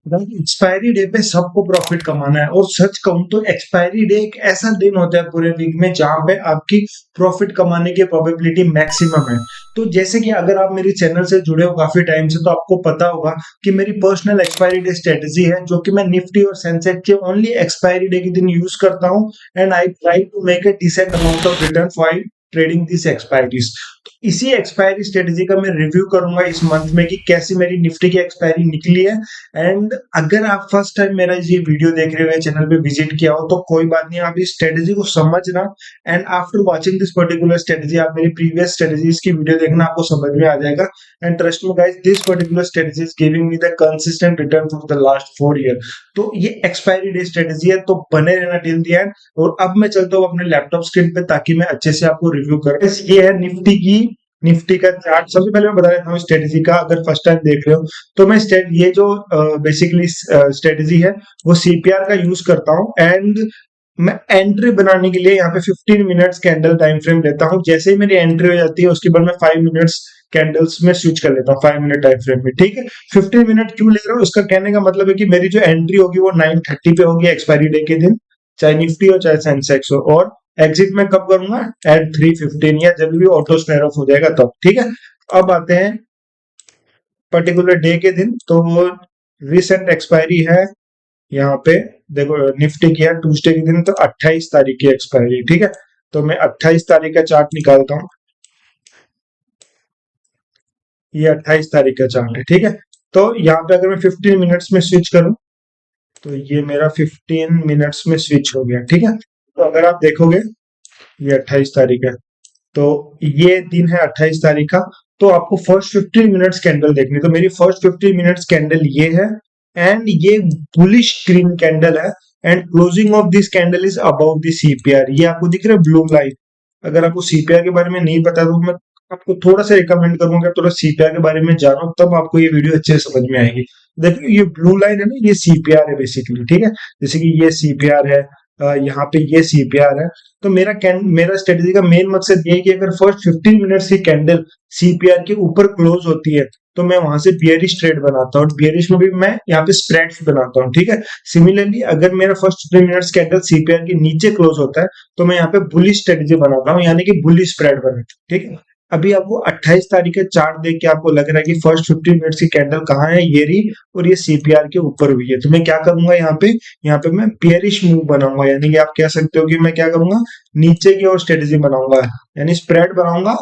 Expiry day पे सबको profit कमाना है, और सच कहूं तो एक्सपायरी डे एक ऐसा दिन होता है पूरे वीक में जहां पे आपकी प्रॉफिट कमाने की प्रोबेबिलिटी मैक्सिमम है। तो जैसे कि अगर आप मेरे चैनल से जुड़े हो काफी टाइम से, तो आपको पता होगा कि मेरी पर्सनल एक्सपायरी डे स्ट्रेटेजी है, जो कि मैं निफ्टी और सेंसेक्स के ओनली एक्सपायरी डे के दिन यूज करता हूं। And I try to make a decent amount of return for trading this expiries. तो इसी एक्सपायरी स्ट्रेटेजी का मैं रिव्यू करूंगा इस मंथ में कि कैसी मेरी निफ्टी की एक्सपायरी निकली है। एंड अगर आप फर्स्ट टाइम मेरा ये वीडियो देख रहे हो या चैनल पे विजिट किया हो, तो कोई बात नहीं, आप इस स्ट्रेटेजी को समझना। And after watching this particular strategy आप मेरी प्रीवियस स्ट्रेटेजीज की वीडियो देखना, आपको समझ में आ जाएगा। And trust me guys, this particular strategy is giving me the consistent return for the last 4 year. तो ये एक्सपायरी डे स्ट्रेटेजी है, तो बने रहना टिल द एंड। और अब मैं चलता हूँ अपने लैपटॉप स्क्रीन पे, ताकि मैं अच्छे से आपको रिव्यू करूँ। ये है निफ्टी का चार्ट। सबसे पहले मैं बता देता हूँ स्ट्रेटेजी का, अगर फर्स्ट टाइम देख रहे हो तो मैं ये जो बेसिकली स्ट्रेटेजी है वो सीपीआर का यूज करता हूँ। एंड मैं एंट्री बनाने के लिए यहाँ पे 15 मिनट्स कैंडल टाइम फ्रेम लेता हूँ। जैसे ही मेरी एंट्री हो जाती है उसके बाद मैं 5 मिनट्स कैंडल्स में स्विच कर लेता हूँ 5 मिनट टाइम फ्रेम में। ठीक है, 15 मिनट क्यों ले रहा हूँ, इसका कहने का मतलब है कि मेरी जो एंट्री होगी वो 9:30 पे होगी एक्सपायरी डे के दिन, चाहे निफ्टी हो चाहे सेंसेक्स हो। और एग्जिट में कब करूंगा, एट 3:15 या जब भी ऑटो स्क्वायर ऑफ हो जाएगा तब। ठीक है, अब आते हैं पर्टिकुलर डे के दिन। तो रिसेंट एक्सपायरी है यहाँ पे, देखो निफ्टी की है ट्यूसडे के दिन, तो 28 तारीख की एक्सपायरी। ठीक है, तो मैं 28 तारीख का चार्ट निकालता हूँ। ये 28 तारीख का चार्ट है। ठीक है, तो यहाँ पे अगर मैं 15 मिनट्स में स्विच करूँ, तो ये मेरा 15 मिनट्स में स्विच हो गया। ठीक है, तो अगर आप देखोगे ये 28 तारीख है, तो ये दिन है 28 तारीख का। तो आपको फर्स्ट 15 मिनट्स कैंडल देखनी, तो मेरी फर्स्ट 15 मिनट्स कैंडल ये है। एंड ये बुलिश ग्रीन कैंडल है। And closing of this candle is about the CPR. ये आपको दिख रहा है ब्लू लाइन। अगर आपको सीपीआर के बारे में नहीं पता तो मैं आपको थोड़ा सा रिकमेंड करूंगा, थोड़ा सीपीआर के बारे में जानो, तब आपको ये वीडियो अच्छे से समझ में आएगी। देखिए ये ब्लू लाइन है ना, ये सीपीआर है बेसिकली। ठीक है, जैसे कि ये सीपीआर है, यहाँ पे ये सीपीआर है। तो मेरा स्ट्रेटेजी का मेन मकसद ये है कि अगर फर्स्ट 15 मिनट्स की कैंडल सीपीआर के ऊपर क्लोज होती है, तो मैं वहां से बियरिश ट्रेड बनाता हूँ। और बियरिश में भी मैं यहाँ पे स्प्रेड्स बनाता हूँ। ठीक है, सिमिलरली अगर मेरा फर्स्ट 15 मिनट्स कैंडल सीपीआर के नीचे क्लोज होता है, तो मैं यहाँ पे बुलिश स्ट्रेटेजी बनाता हूँ, यानी कि बुलिश स्प्रेड बनाता हूँ। ठीक है, अभी आपको 28 तारीख का चार्ट देख के आपको लग रहा है कि फर्स्ट 15 मिनट्स की कैंडल कहाँ है, ये रही, और ये सीपीआर के ऊपर हुई है। तो मैं क्या करूंगा, यहाँ पे मैं बियरिश मूव बनाऊंगा, यानी कि आप कह सकते हो कि मैं क्या करूंगा, नीचे की ओर स्ट्रेटेजी बनाऊंगा, यानी स्प्रेड बनाऊंगा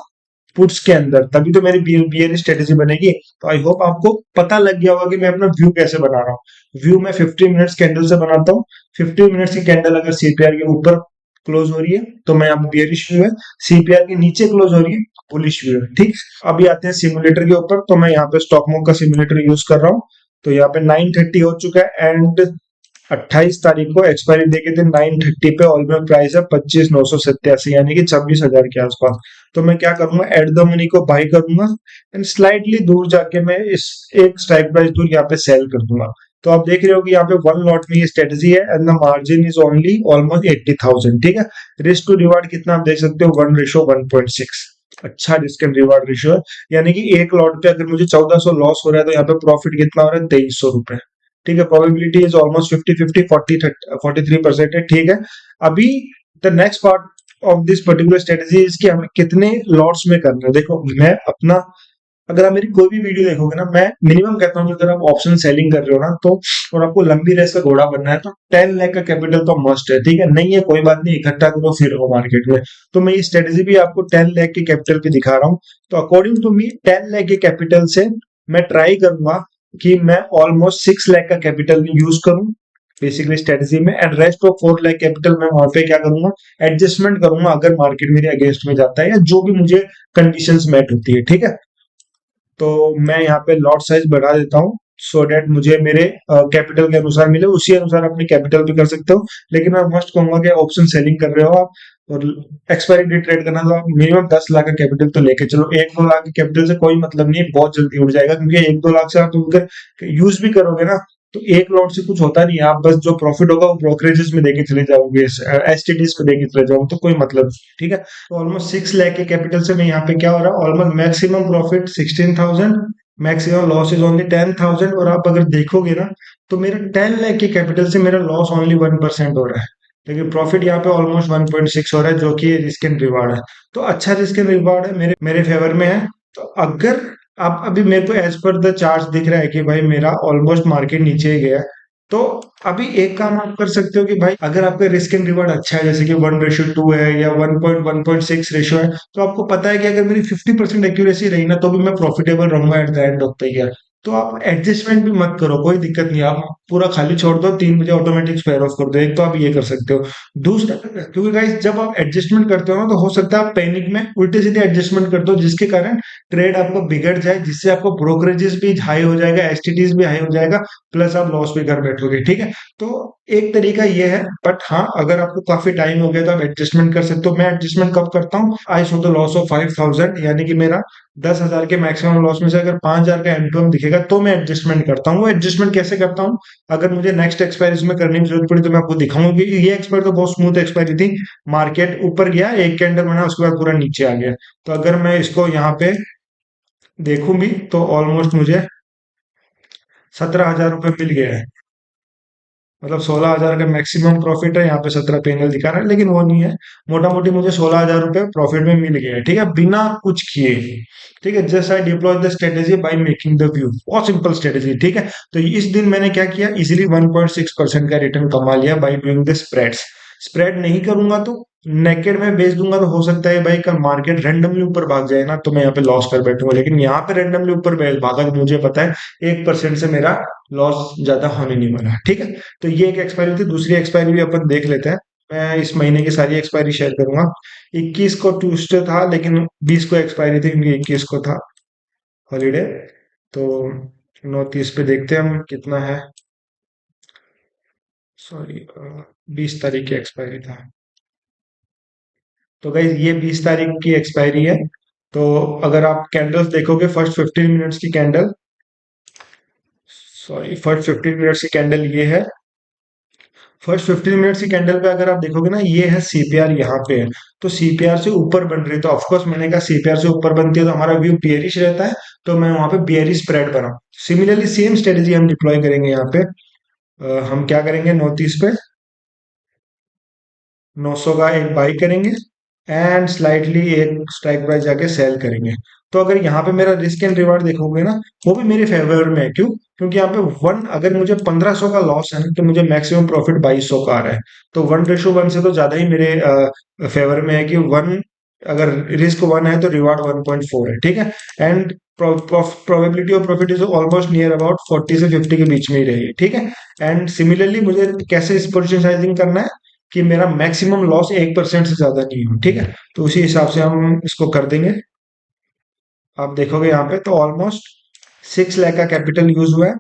पुट्स के अंदर, तभी तो मेरी बियरिश स्ट्रेटेजी बनेगी। तो आई होप आपको पता लग गया होगा कि मैं अपना व्यू कैसे बना रहा हूँ। व्यू मैं 15 मिनट्स कैंडल से बनाता हूँ। 15 मिनट्स की कैंडल अगर सीपीआर के ऊपर क्लोज हो रही है तो मैं यहाँ बियरिश व्यू है, सीपीआर के नीचे क्लोज हो रही है बुलिश व्यू है। ठीक, अभी आते हैं सिमुलेटर के ऊपर। तो मैं यहाँ पे स्टॉक मोक का सिमुलेटर यूज कर रहा हूँ। तो यहाँ पे 9:30 हो चुका है। एंड 28 तारीख को एक्सपायरी दे के दिन 9:30 पे ऑल में प्राइस है 25,987, यानी कि 26,000 के आसपास। तो मैं क्या करूंगा, एट द मनी को बाई करूंगा। एंड स्लाइटली दूर जाके मैं इस एक स्ट्राइक प्राइस दूर यहाँ पे सेल कर दूंगा। तो आप देख रहे हो कि यहाँ पे 1 लॉट में ये स्ट्रेटेजी है। And the margin is only almost 80,000। ठीक है, रिस्क टू रिवार्ड कितना आप देख सकते हो, 1:1.6। अच्छा रिस्क एंड रिवार्ड रेशियो है, यानी कि एक लॉट पे अगर मुझे 1400 लॉस हो रहा है, तो यहाँ पे प्रॉफिट कितना हो रहा है, 2300 रुपए। ठीक है, प्रोबेबिलिटी इज ऑलमोस्ट 50-50, 43% है। ठीक है, अभी the next part of this particular strategy is कि हमें कितने लॉट्स में करना है। देखो मैं अपना, अगर आप मेरी कोई भी वीडियो देखोगे ना, मैं मिनिमम कहता हूँ कि अगर आप ऑप्शन सेलिंग कर रहे हो ना, तो और आपको लंबी रेस का घोड़ा बनना है, तो 10 लाख का कैपिटल तो मस्ट है। ठीक है, नहीं है कोई बात नहीं, इकट्ठा करो फिर हो मार्केट में। तो मैं ये स्ट्रेटेजी भी आपको 10 लाख के कैपिटल पे दिखा रहा हूँ। तो अकॉर्डिंग टू मी 10 लाख के कैपिटल से मैं ट्राई करूंगा कि मैं ऑलमोस्ट 6 लाख का कैपिटल यूज करूं बेसिकली स्ट्रेटेजी में। And rest of 4 lakh capital मैं वहां पे क्या करूंगा, एडजस्टमेंट करूंगा अगर मार्केट मेरे अगेंस्ट में जाता है, या जो भी मुझे कंडीशंस मैट होती है। ठीक है, तो मैं यहाँ पे लॉट साइज बढ़ा देता हूँ, सो डेट मुझे मेरे कैपिटल के अनुसार मिले। उसी अनुसार अपने कैपिटल भी कर सकते हो, लेकिन मैं मस्ट कहूंगा कि ऑप्शन सेलिंग कर रहे हो आप और एक्सपायरी डे ट्रेड करना, तो आप मिनिमम 10 लाख का कैपिटल तो लेके चलो। 1-2 लाख के कैपिटल से कोई मतलब नहीं है, बहुत जल्दी उड़ जाएगा, क्योंकि 1-2 लाख से आप अगर यूज भी करोगे ना, तो एक लॉट से कुछ होता नहीं है। आप बस जो प्रॉफिट होगा वो ब्रोकरेजेस में देके चले जाओगे, एसटीडीज पे देके चले जाओगे, तो कोई मतलब नहीं। ठीक है, तो ऑलमोस्ट 6 लाख के कैपिटल से मैं यहाँ पे क्या हो रहा है, almost maximum profit 16,000, maximum loss is only 10,000। और आप अगर देखोगे ना, तो मेरा 10 लाख के कैपिटल से मेरा लॉस ओनली 1% हो रहा है, लेकिन प्रॉफिट यहाँ पे ऑलमोस्ट 1.6 हो रहा है, जो कि रिस्क एंड रिवार्ड है। तो अच्छा रिस्क एंड रिवार्ड है, मेरे मेरे फेवर में है। तो अगर आप अभी मेरे को एज पर द चार्ट दिख रहा है कि भाई मेरा ऑलमोस्ट मार्केट नीचे ही गया है, तो अभी एक काम आप कर सकते हो कि भाई अगर आपका रिस्क एंड रिवार्ड अच्छा है, जैसे कि 1:2 है या 1.6 रेशियो है, तो आपको पता है कि अगर मेरी 50% एक्यूरेसी रही ना, तो भी मैं प्रॉफिटेबल रहूंगा at the end of the year. तो आप एडजस्टमेंट भी मत करो, कोई दिक्कत नहीं, आप पूरा खाली छोड़ दो, 3 बजे ऑटोमेटिक स्क्वायर ऑफ कर दो। एक तो आप ये कर सकते हो। दूसरा, क्योंकि गाइस जब आप एडजस्टमेंट करते हो ना, तो हो सकता है आप पैनिक में उल्टे सीधे एडजस्टमेंट कर दो, जिसके कारण ट्रेड आपको बिगड़ जाए, जिससे आपको ब्रोकरेजेस भी हाई हो जाएगा, एसटीडीज भी हाई हो जाएगा, प्लस आप लॉस भी कर बैठोगे, ठीक है। तो एक तरीका ये है, बट हाँ, अगर आपको काफी टाइम हो गया तो आप एडजस्टमेंट कर सकते हो। मैं एडजस्टमेंट कब करता हूँ, आई सो द लॉस ऑफ 5,000, यानी कि मेरा 10,000 के मैक्सिमम लॉस में से अगर 5,000 का एम दिखेगा, तो मैं एडजस्टमेंट करता हूँ। वो एडजस्टमेंट कैसे करता हूँ, अगर मुझे नेक्स्ट एक्सपायरी में करने की जरूरत पड़ी, तो मैं आपको दिखाऊंगा कि ये एक्सपायरी तो बहुत स्मूथ एक्सपायरी थी। मार्केट ऊपर गया, एक कैंडल बना, उसके बाद पूरा नीचे आ गया। तो अगर मैं इसको यहाँ पे देखूं भी, तो ऑलमोस्ट मुझे 17,000 रुपये मिल गया है। मतलब 16,000 का मैक्सिमम प्रॉफिट है, यहाँ पे 17 पैनल दिखा रहा है, लेकिन वो नहीं है। मोटा मोटी मुझे 16,000 रुपये प्रॉफिट में मिल गया है, ठीक है, बिना कुछ किए ही। ठीक है, just I deploy the strategy by making the view, बहुत सिंपल स्ट्रेटेजी, ठीक है। तो इस दिन मैंने क्या किया, इजिली 1.6% का रिटर्न कमा लिया by doing the spreads. Spread नहीं करूंगा तो नेकेड में बेच दूंगा, तो हो सकता है भाई कल मार्केट रैंडमली ऊपर भाग जाए ना, तो मैं यहाँ पे लॉस कर बैठूंगा। लेकिन यहाँ पे रैंडमली ऊपर भागा, तो मुझे पता है 1% से मेरा लॉस ज्यादा होने नहीं वाला, ठीक है। तो ये एक एक्सपायरी थी। दूसरी एक्सपायरी भी अपन देख लेते हैं। मैं इस महीने की सारी एक्सपायरी शेयर करूंगा। 21 को ट्यूसडे था, लेकिन 20 को एक्सपायरी थी, क्योंकि 21 को था हॉलीडे। तो 29 पे देखते हैं हम कितना है। सॉरी, 20 तारीख की एक्सपायरी था। तो गाइज ये 20 तारीख की एक्सपायरी है। तो अगर आप कैंडल्स देखोगे, फर्स्ट 15 मिनट्स की कैंडल, सॉरी, फर्स्ट 15 मिनट्स की कैंडल ये है। फर्स्ट 15 मिनट्स की कैंडल पे अगर आप देखोगे ना, ये है सीपीआर, यहाँ पे है। तो सीपीआर से ऊपर बन रही है, तो ऑफकोर्स मैंने कहा सीपीआर से ऊपर बनती है तो हमारा व्यू बियरिश रहता है, तो मैं वहां पे बियरिश स्प्रेड बनाऊं। सिमिलरली सेम स्ट्रेटेजी हम डिप्लॉय करेंगे यहाँ पे। हम क्या करेंगे, 29 पे 900 का एक बाई करेंगे, एंड स्लाइटली एक स्ट्राइक प्राइस जाके सेल करेंगे। तो अगर यहाँ पे मेरा रिस्क एंड रिवार्ड देखोगे ना, वो भी मेरे फेवर में है। क्यों? क्योंकि यहाँ पे वन, अगर मुझे 1,500 का लॉस है ना, तो मुझे मैक्सिमम प्रॉफिट 2,200 का आ रहा है। तो 1:1 से तो ज्यादा ही मेरे फेवर में है कि वन, अगर रिस्क 1 है तो रिवार्ड 1.4 है, ठीक है। And probability of profit is almost near about 40 से 50 के बीच में ही रहेगी, ठीक है। एंड सिमिलरली मुझे कैसे इस पोजिशन साइजिंग करना है कि मेरा मैक्सिमम लॉस 1% से ज्यादा नहीं हो, ठीक है। तो उसी हिसाब से हम इसको कर देंगे। आप देखोगे यहाँ पे तो ऑलमोस्ट 6 लाख का कैपिटल यूज हुआ है।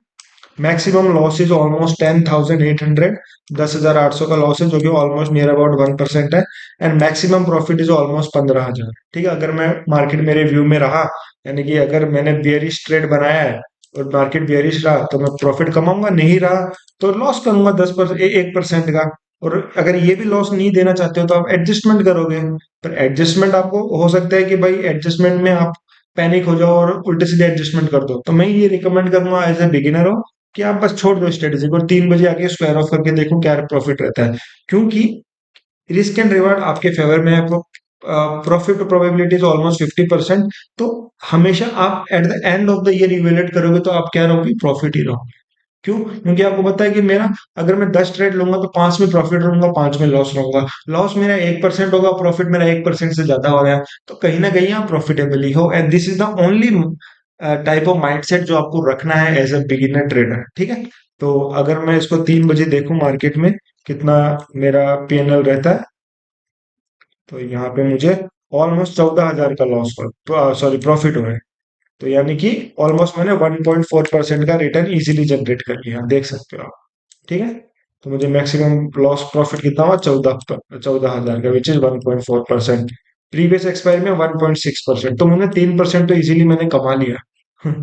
मैक्सिमम लॉस इज ऑलमोस्ट 10,800, 10,800 का लॉस है, जो कि ऑलमोस्ट नियर अबाउट 1% है। And maximum profit is almost 15,000, ठीक है। अगर मैं मार्केट मेरे व्यू में रहा, यानी कि अगर मैंने बियरिश ट्रेड बनाया है और मार्केट बियरिश रहा, तो मैं प्रॉफिट कमाऊंगा, नहीं रहा तो लॉस करूंगा 10%, 1% का। और अगर ये भी लॉस नहीं देना चाहते हो, तो आप एडजस्टमेंट करोगे। पर एडजस्टमेंट आपको हो सकता है कि भाई एडजस्टमेंट में आप पैनिक हो जाओ और उल्टे सीधे एडजस्टमेंट कर दो। तो मैं ये रिकमेंड करूंगा एज ए बिगिनर हो, कि आप बस छोड़ दो स्ट्रेटेजी को, 3 बजे आके स्क्वायर ऑफ करके देखो क्या प्रॉफिट रहता है। क्योंकि रिस्क एंड रिवार्ड आपके फेवर में है, प्रॉफिट प्रोबेबिलिटी इज ऑलमोस्ट 50%। तो हमेशा आप at the end of the year evaluate करोगे, तो आप क्या रहोगे, प्रॉफिट ही रहोगे। क्यों? क्योंकि आपको पता है कि मेरा, अगर मैं 10 ट्रेड लूंगा तो 5 में प्रॉफिट रहूंगा, 5 में लॉस रहूंगा। लॉस मेरा 1% होगा, प्रॉफिट मेरा 1% से ज्यादा हो रहा है। तो कहीं ना कहीं आप प्रॉफिटेबली हो, and this is the only type of mindset जो आपको रखना है एज अ बिगिनर ट्रेडर, ठीक है। तो अगर मैं इसको 3 बजे देखूं मार्केट में कितना मेरा पीएनएल रहता है, तो यहाँ पे मुझे ऑलमोस्ट 14,000 का लॉस, सॉरी, प्रॉफिट हो रहा है। तो यानी कि ऑलमोस्ट मैंने 1.4% का रिटर्न इजीली जनरेट कर लिया, देख सकते हो आप, ठीक है। तो मुझे मैक्सिमम लॉस प्रॉफिट कितना हुआ, 14,000 का, विच इज 1.4%। प्रीवियस एक्सपायरी में 1.6%, तो मैंने 3% तो इजीली मैंने कमा लिया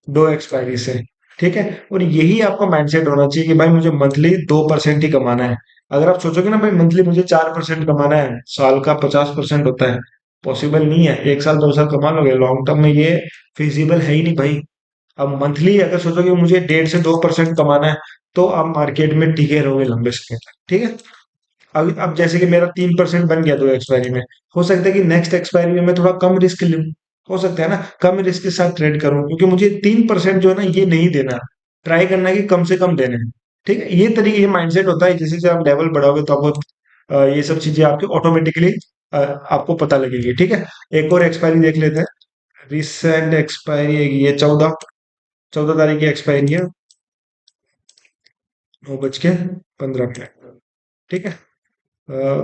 दो एक्सपायरी से, ठीक है। और यही आपका माइंडसेट होना चाहिए कि भाई मुझे मंथली 2% ही कमाना है। अगर आप सोचोगे ना भाई मंथली मुझे 4% कमाना है, साल का 50% होता है, पॉसिबल नहीं है। 1 साल 2 साल कमा लोगे, लॉन्ग टर्म में ये फिजिबल है ही नहीं भाई। अब मंथली अगर सोचोगे मुझे 1.5 से 2% कमाना है, तो आप मार्केट में टिके रहोगे लंबे समय तक। ठीक है। अब जैसे कि मेरा 3% बन गया दो एक्सपायरी में, हो सकता है कि नेक्स्ट एक्सपायरी में मैं थोड़ा कम रिस्क लूं, हो सकता है ना, कम रिस्क के साथ ट्रेड करूं, क्योंकि मुझे 3% जो है ना ये नहीं देना, ट्राई करना है कि कम से कम देने हैं। ठीक है, ये तरीके, ये माइंडसेट होता है। जैसे जैसे आप लेवल बढ़ाओगे तो आपको ये सब चीजें आपके ऑटोमेटिकली आपको पता लगेगी। ठीक है। एक और एक्सपायरी देख लेते हैं। रिसेंट एक्सपायरी है ये 14 तारीख की एक्सपायरी है, 9:15। ठीक है।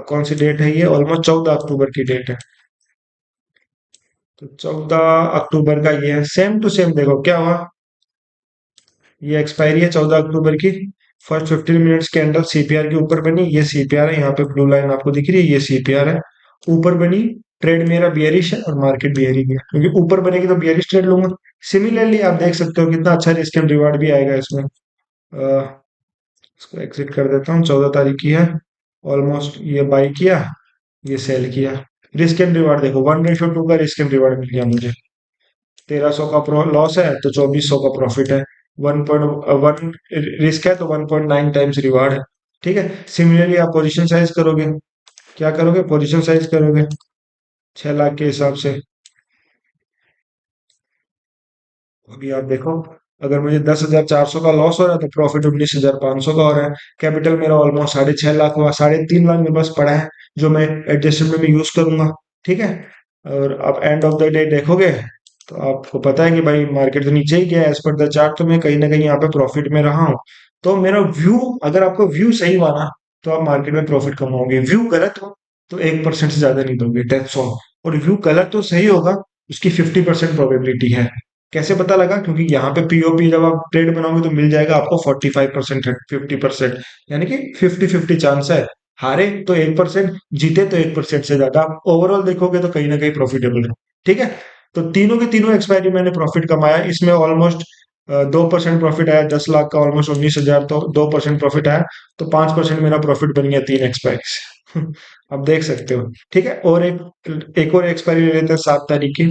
कौन सी डेट है ये? ऑलमोस्ट 14 अक्टूबर की डेट है। तो 14 अक्टूबर का ये है, सेम टू सेम। देखो क्या हुआ, ये एक्सपायरी है 14 अक्टूबर की। फर्स्ट 15 मिनट्स कैंडल सीपीआर के ऊपर बनी, ये सीपीआर है, यहाँ पे ब्लू लाइन आपको दिख रही है, ये सीपीआर है। ऊपर बनी, ट्रेड मेरा बियरिश है और मार्केट बियरिंग है, क्योंकि ऊपर बनेगी तो बियरिश ट्रेड लूंगा। सिमिलरली आप देख सकते हो कितना अच्छा रिस्क एंड रिवार्ड भी आएगा इसमें। इसको एग्जिट कर देता हूँ। 14 तारीख की है, ऑलमोस्ट ये बाई किया, ये सेल किया। रिस्क एंड रिवार्ड देखो, 1:2 का रिस्क एंड रिवार्ड मिल गया मुझे। 1300 का लॉस है तो 2400 का प्रॉफिट है। 1.1 रिस्क है तो 1.9 टाइम्स रिवार्ड है। ठीक है। सिमिलरली आप पोजीशन साइज करोगे, क्या करोगे? पोजीशन साइज करोगे 6 लाख के हिसाब से। अभी आप देखो, अगर मुझे 10,400 का लॉस हो रहा है तो प्रॉफिट 19,500 का हो रहा है। कैपिटल मेरा ऑलमोस्ट 3.5 लाख हुआ, 3.5 लाख मेरे पास पड़ा है, जो मैं एडजस्टमेंट में यूज करूंगा। ठीक है। और आप एंड ऑफ द डे देखोगे तो आपको पता है कि भाई मार्केट तो नीचे ही गया एज पर द चार्ट, तो मैं कहीं ना कहीं यहाँ पे प्रॉफिट में रहा हूँ। तो मेरा व्यू, अगर आपको व्यू सही हुआ ना तो आप मार्केट में प्रॉफिट कमाओगे। व्यू गलत हो तो 1% से ज्यादा नहीं दोगे, दैट्स ऑल। और व्यू गलत तो सही होगा, उसकी 50% प्रोबेबिलिटी है। कैसे पता लगा? क्योंकि यहाँ पे पीओपी जब आप ट्रेड बनाओगे तो मिल जाएगा आपको 45%, 50%, यानी कि 50-50 चांस है। हारे तो 1%, जीते तो 1% से ज्यादा। आप ओवरऑल देखोगे तो कहीं ना कहीं प्रॉफिटेबल है। ठीक है। तो तीनों के तीनों एक्सपायरी मैंने प्रॉफिट कमाया। इसमें ऑलमोस्ट 2% प्रॉफिट आया, 10 लाख का ऑलमोस्ट 19,000, तो 2% प्रॉफिट आया। तो 5% मेरा प्रॉफिट बन गया तीन एक्सपायरी से। अब देख सकते हो। ठीक है। और एक और एक्सपायरी ले लेते हैं 7 तारीख की,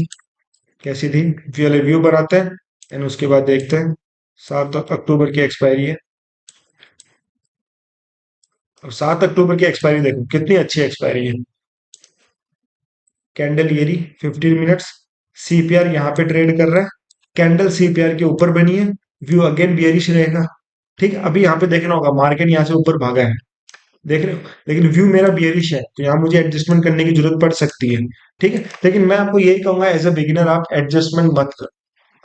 कैसी थी? पहले व्यू बनाते हैं एंड उसके बाद देखते हैं। 7 अक्टूबर की एक्सपायरी है। और 7 अक्टूबर की एक्सपायरी देखो कितनी अच्छी एक्सपायरी है। कैंडल ये रही 15 मिनट्स, सीपीआर यहाँ पे ट्रेड कर रहा है, कैंडल सीपीआर के ऊपर बनी है, व्यू अगेन बियरिश रहेगा। ठीक है। अभी यहाँ पे देखना होगा मार्केट यहाँ से ऊपर भागा है, देख रहे हो, लेकिन व्यू मेरा बियरिश है, तो यहाँ मुझे एडजस्टमेंट करने की जरूरत पड़ सकती है। ठीक है। लेकिन मैं आपको यही कहूंगा, एज अ बिगिनर आप एडजस्टमेंट मत करो।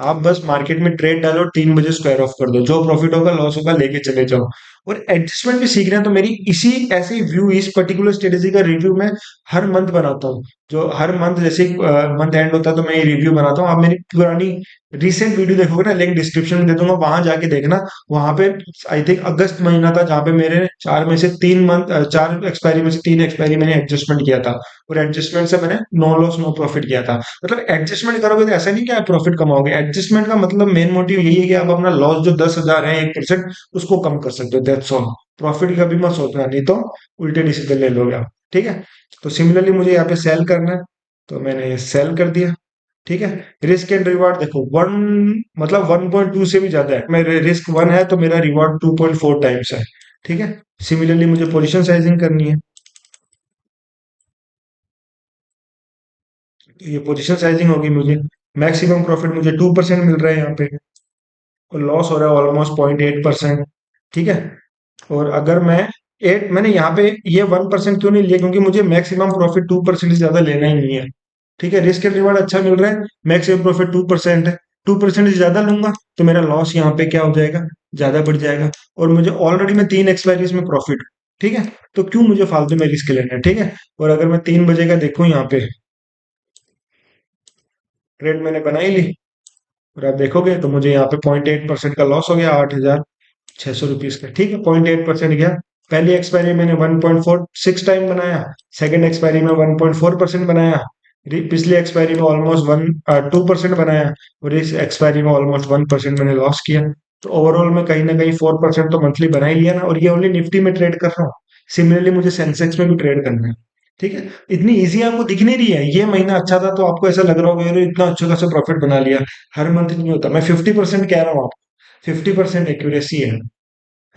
आप बस मार्केट में ट्रेड डालो, 3 बजे स्क्वायर ऑफ कर दो, जो प्रॉफिट होगा लॉस होगा लेके चले जाओ। और एडजस्टमेंट भी सीखना है तो मेरी इसी ऐसे व्यू, इस पर्टिकुलर स्ट्रेटेजी का रिव्यू मैं हर मंथ बनाता हूँ। जो हर मंथ जैसे मंथ एंड होता है तो मैं ये रिव्यू बनाता हूँ। आप मेरी पुरानी रिसेंट वीडियो देखोगे ना, लिंक डिस्क्रिप्शन में दे दूंगा, वहां जाके देखना। वहां पे आई थिंक अगस्त महीना था जहाँ पे मेरे 4 एक्सपायरी में से 3 एक्सपायरी मैंने एडजस्टमेंट किया था। और एडजस्टमेंट से मैंने नो लॉस नो प्रॉफिट किया था। मतलब एडजस्टमेंट करोगे तो ऐसा नहीं कि आप प्रॉफिट कमाओगे। एडजस्टमेंट का मतलब मेन मोटिव यही है कि आप अपना लॉस जो 10,000 है 1%, उसको कम कर सकते हो, दैट्स ऑल। प्रॉफिट का भी मत सोचना, नहीं तो उल्टे डिसीजन ले लोगे आप। ठीक है। तो सिमिलरली मुझे यहाँ पे सेल करना है, तो मैंने सेल कर दिया। ठीक है। रिस्क एंड रिवार्ड देखो, वन, मतलब 1.2 से भी ज्यादा है। मेरे रिस्क 1 है तो मेरा रिवार्ड 2.4 टाइम्स है। ठीक है। सिमिलरली मुझे पोजिशन साइजिंग करनी है, तो ये पोजिशन साइजिंग होगी मुझे। मैक्सिमम प्रॉफिट मुझे 2% मिल रहा है यहाँ पे, और लॉस हो रहा है ऑलमोस्ट 0.8%। ठीक है। और अगर मैंने यहाँ पे ये 1% क्यों नहीं लिया, क्योंकि मुझे मैक्सिमम प्रॉफिट 2% से ज्यादा लेना ही नहीं है। ठीक है। रिस्क एंड रिवार्ड अच्छा मिल रहा है, मैक्सिमम प्रॉफिट 2% है। 2% से ज्यादा लूंगा तो मेरा लॉस यहाँ पे क्या हो जाएगा, ज्यादा बढ़ जाएगा। और मुझे ऑलरेडी मैं 3 एक्सपायरीज में प्रॉफिट। ठीक है। तो क्यों मुझे फालतू में रिस्क लेना है? ठीक है। और अगर मैं 3 बजे का देखूं, यहाँ पे ट्रेड मैंने बना ही ली, और आप देखोगे तो मुझे यहाँ पे 0.8% का लॉस हो गया, 8,600 रुपीज का। ठीक है। 0.8% गया। पहली एक्सपायरी मैंने 1.46 टाइम बनाया, सेकंड एक्सपायरी में 1.4% बनाया, पिछली एक्सपायरी में ऑलमोस्ट 2% बनाया, और इस एक्सपायरी में ऑलमोस्ट 1% मैंने लॉस किया। तो ओवरऑल में कहीं ना कहीं 4% तो मंथली बना ही लिया ना। और ये ओनली निफ्टी में ट्रेड कर रहा हूँ। सिमिलरली मुझे सेंसेक्स में भी ट्रेड करना है। ठीक है। इतनी इजी आपको दिख नहीं रही है। ये महीना अच्छा था तो आपको ऐसा लग रहा होगा अरे इतना अच्छा खासा प्रॉफिट बना लिया। हर मंथ नहीं होता। मैं 50% कह रहा हूँ आपको, 50% एक्यूरेसी है।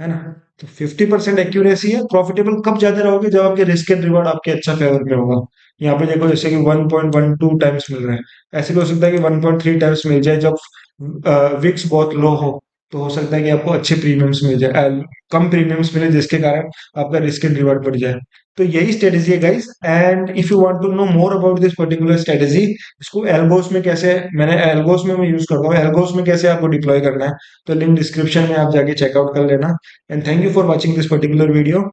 है ना। तो 50% एक्यूरेसी है। प्रॉफिटेबल कब ज्यादा रहोगे, जब आपके रिस्क एंड रिवॉर्ड आपके अच्छा फेवर में होगा। यहाँ पे देखो जैसे कि 1.12 टाइम्स मिल रहा है, ऐसे भी हो सकता है कि 1.3 टाइम्स मिल जाए जब विक्स बहुत लो हो। तो हो सकता है कि आपको अच्छे प्रीमियम्स मिल जाए, कम प्रीमियम्स मिले जिसके कारण आपका रिस्क एंड रिवॉर्ड बढ़ जाए। तो यही स्ट्रेटेजी है guys. And if you want to know more about this particular strategy, इसको एल्गोस में कैसे, मैंने एल्गोस में मैं यूज करता हूँ, एल्गोस में कैसे आपको डिप्लॉय करना है, तो लिंक डिस्क्रिप्शन में आप जाके चेकआउट कर लेना। And thank you for watching this particular video.